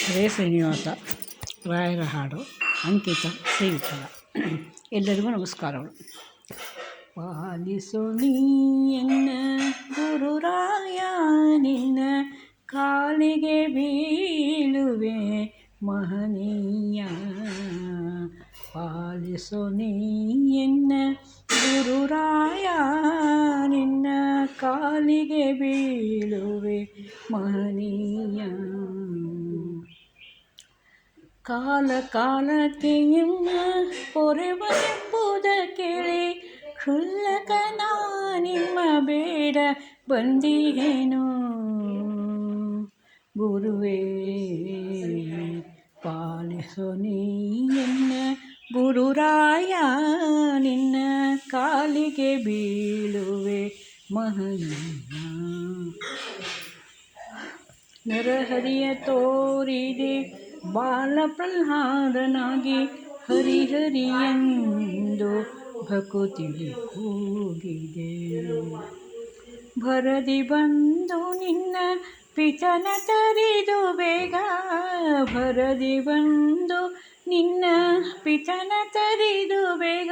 ಹರೇ ಶ್ರೀನಿವಾಸ ರಾಯರ ಹಾಡು ಅಂಕಿತ ಶ್ರೀವಿಠಲ. ಎಲ್ಲರಿಗೂ ನಮಸ್ಕಾರಗಳು. ಪಾಲಿಸು ನೀಯನ್ನ ಗುರುರಾಯ, ನಿನ್ನ ಕಾಲಿಗೆ ಬೀಳುವೆ ಮಹನೀಯ. ಪಾಲಿಸು ನೀಯನ್ನ ಗುರುರಾಯ, ನಿನ್ನ ಕಾಲಿಗೆ ಬೀಳುವೆ ಮಹನೀಯ. ಕಾಲ ಕಾಲಕ್ಕೆ ನಿಮ್ಮ ಪೊರೆವನೆಂಬುದ ಕೇಳಿ ಕ್ಷುಲ್ಲಕ ನಿಮ್ಮ ಬೇಡ ಬಂದಿಹೇನು ಗುರುವೇ. ಪಾಲಿಸು ನೀಯನ್ನ ಗುರುರಾಯ, ನಿನ್ನ ಕಾಲಿಗೆ ಬೀಳುವೆ ಮಹನೀಯ. ನರಹರಿಯ ತೋರಿದೆ ಬಾಲ ಪ್ರಹ್ಲಾದನಾಗಿ, ಹರಿಹರಿಯೆಂದು ಭಕುತಿಗೆ ಕೂಗಿದೆ. ಭರದಿ ಬಂದು ನಿನ್ನ ಪಿತನ ತರಿದು ಬೇಗ, ಭರದಿ ಬಂದು ನಿನ್ನ ಪಿತನ ತರಿದು ಬೇಗ,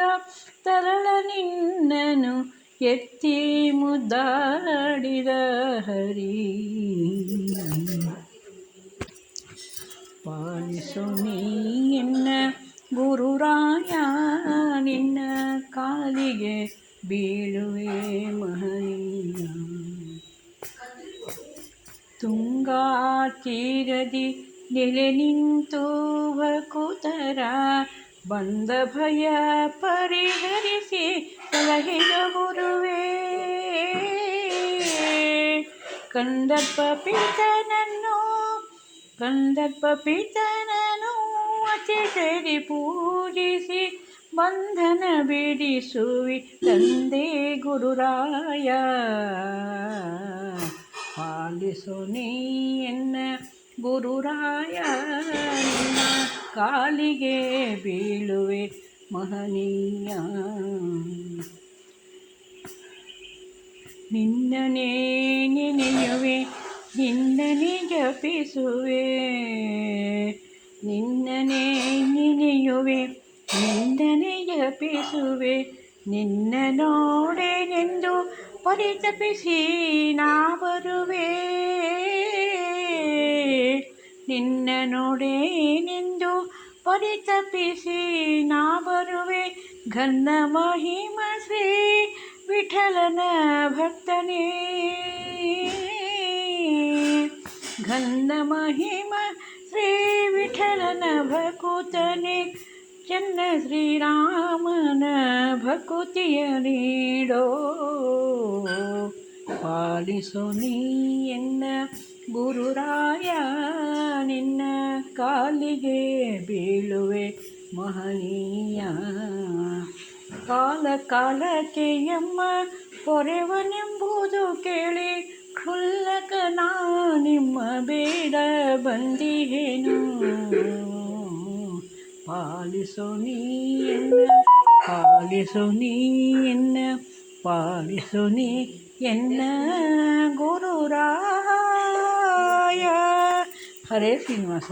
ತರಳ ನಿನ್ನನು ಎತ್ತಿ ಮುದ್ದಾಡಿದ ಹರಿ. ಪಾಲಿಸು ನೀಯನ್ನ ಗುರುರಾಯ, ನಿನ್ನ ಕಾಲಿಗೆ ಬೀಳುವೆ ಮಹನೀಯ. ತುಂಗಾ ತೀರದಿ ನೆಲೆ ನಿಂತು ಭಕುತರ ಬಂದ ಭಯ ಪರಿಹರಿಸಿ ಸಲಹಿದ ಗುರುವೇ. ಕಂದರ್ಪ ಪಿತನನ್ನು ಅತಿಥಿ ಪೂಜಿಸಿ ಬಂಧನ ಬಿಡಿಸುವಿ ತಂದೆ ಗುರುರಾಯ. ಪಾಲಿಸು ನೀಯನ್ನ ಗುರುರಾಯ, ನಿನ್ನ ಕಾಲಿಗೆ ಬೀಳುವೆ ಮಹನೀಯ. ನಿನ್ನನೇ ನೆನೆಯುವೆ, ನಿನ್ನನೇ ಜಪಿಸುವೆ, ನಿನ್ನನೇ ನೆನೆಯುವೆ, ನಿನ್ನನೇ ಜಪಿಸುವೆ. ನಿನ್ನ ನೋಡೆನೆಂದು ಪರಿತಪಿಸಿ ನಾ ಬರುವೆ, ನಿನ್ನ ನೋಡೆನೆಂದು ಪರಿತಪಿಸಿ ನಾ ಬರುವೆ. ಘನ ಮಹಿಮ ಶ್ರೀ ವಿಠಲನ ಭಕ್ತನೇ, ಘನ ಮಹಿಮ ಶ್ರೀ ವಿಠಲನ ಭಕುತನೇ, ಚನ್ನ ಶ್ರೀರಾಮನ ಭಕುತಿಯ ನೀಡೋ. ಪಾಲಿಸು ನೀಯನ್ನ ಗುರುರಾಯ, ನಿನ್ನ ಕಾಲಿಗೆ ಬೀಳುವೆ ಮಹನೀಯ. ಕಾಲ ಕಾಲಕ್ಕೆ ಎಮ್ಮ ಪೊರೆವನೆಂಬುದು ಕೇಳಿ ಕ್ಷುಲ್ಲಕ ನಿಮ್ಮ ಬೇಡ ಬಂದಿಹೇನು. ಪಾಲಿಸು ನೀಯನ್ನ, ಪಾಲಿಸು ನೀಯನ್ನ, ಪಾಲಿಸು ನೀಯನ್ನ ಗುರುರಾಯ. ಹರೇ ಶ್ರೀನಿವಾಸ.